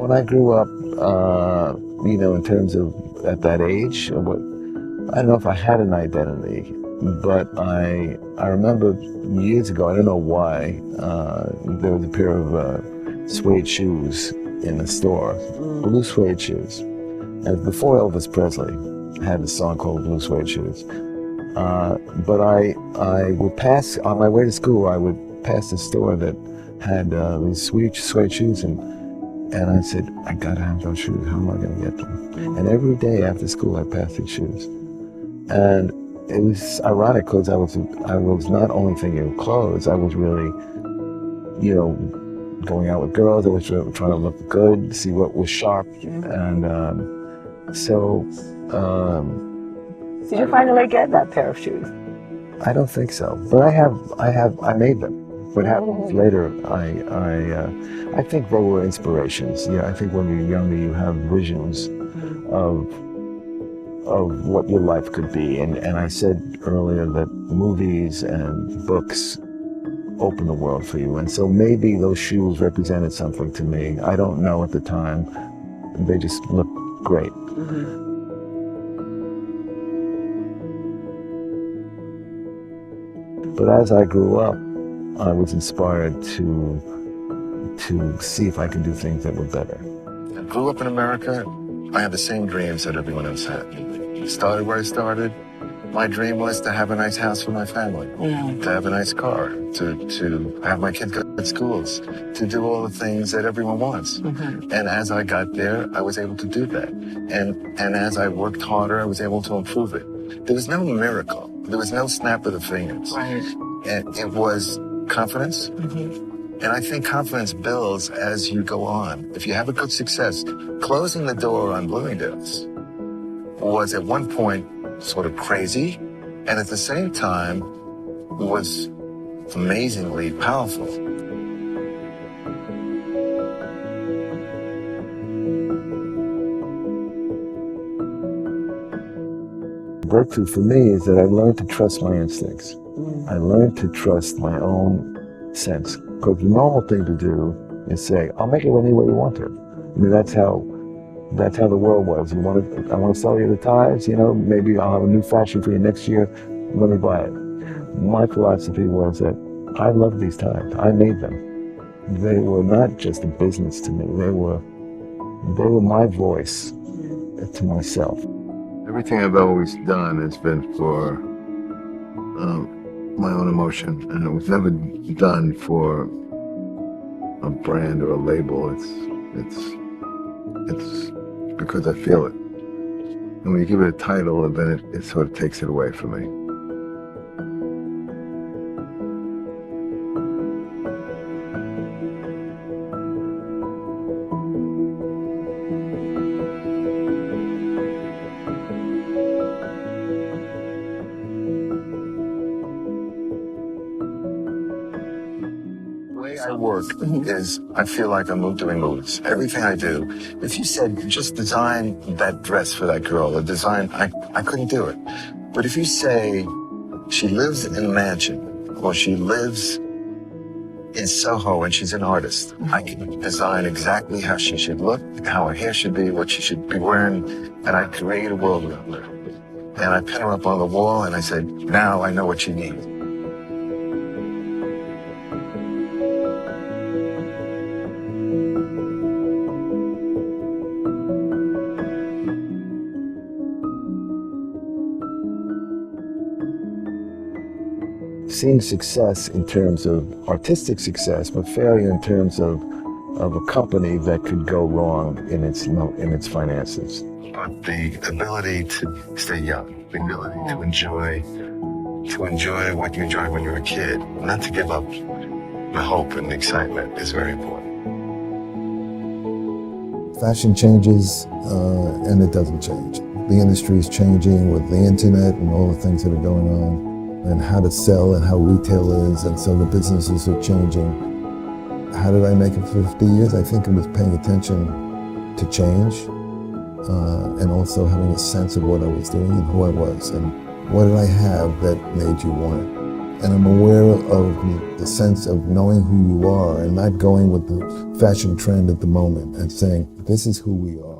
when I grew up, in terms of at that age, I don't know if I had an identity, but I remember years ago, I don't know why, there was a pair of suede shoes in the store, blue suede shoes. And before Elvis Presley had a song called Blue Suede Shoes. But I would pass, on my way to school, I would pass a store that had these suede shoes, and I said, I gotta have those shoes, how am I gonna get them? And every day after school I passed these shoes. And it was ironic because I was not only thinking of clothes, I was really, going out with girls, I was trying to look good, see what was sharp, and Did you finally get that pair of shoes? I don't think so, but I made them. What happens later, I think they were inspirations. Yeah, I think when you're younger, you have visions of what your life could be. And I said earlier that movies and books open the world for you. And so maybe those shoes represented something to me. I don't know at the time. They just looked great. But as I grew up, I was inspired to see if I could do things that were better. I grew up in America. I had the same dreams that everyone else had. Started where I started. My dream was to have a nice house for my family, to have a nice car, to have my kids go to schools, to do all the things that everyone wants. And as I got there, I was able to do that. And as I worked harder, I was able to improve it. There was no miracle. There was no snap of the fingers. Right. And it was confidence. And I think confidence builds as you go on. If you have a good success, closing the door on Bloomingdale's was at one point sort of crazy, and at the same time was amazingly powerful. Breakthrough for me is that I learned to trust my instincts. I learned to trust my own sense. Because the normal thing to do is say, I'll make it any way you want to. I mean, that's how the world was. I want to sell you the ties, maybe I'll have a new fashion for you next year, let me buy it. My philosophy was that I love these ties. I made them. They were not just a business to me. They were my voice to myself. Everything I've always done has been for my own emotion, and it was never done for a brand or a label. It's because I feel it. And when you give it a title, then it sort of takes it away from me. I work is I feel like I'm doing movies. Everything I do. If you said just design that dress for that girl, or design, I couldn't do it. But if you say she lives in a mansion, or she lives in Soho and she's an artist, I can design exactly how she should look, how her hair should be, what she should be wearing, and I create a world around her. And I pin her up on the wall and I said, now I know what she needs. Seeing success in terms of artistic success, but failure in terms of a company that could go wrong in its finances. But the ability to stay young, the ability to enjoy what you enjoyed when you were a kid, not to give up the hope and the excitement is very important. Fashion changes, and it doesn't change. The industry is changing with the internet and all the things that are going on, and how to sell and how retail is, and so the businesses are changing. How did I make it for 50 years? I think it was paying attention to change, and also having a sense of what I was doing and who I was, and what did I have that made you want it. And I'm aware of the sense of knowing who you are and not going with the fashion trend at the moment and saying, this is who we are.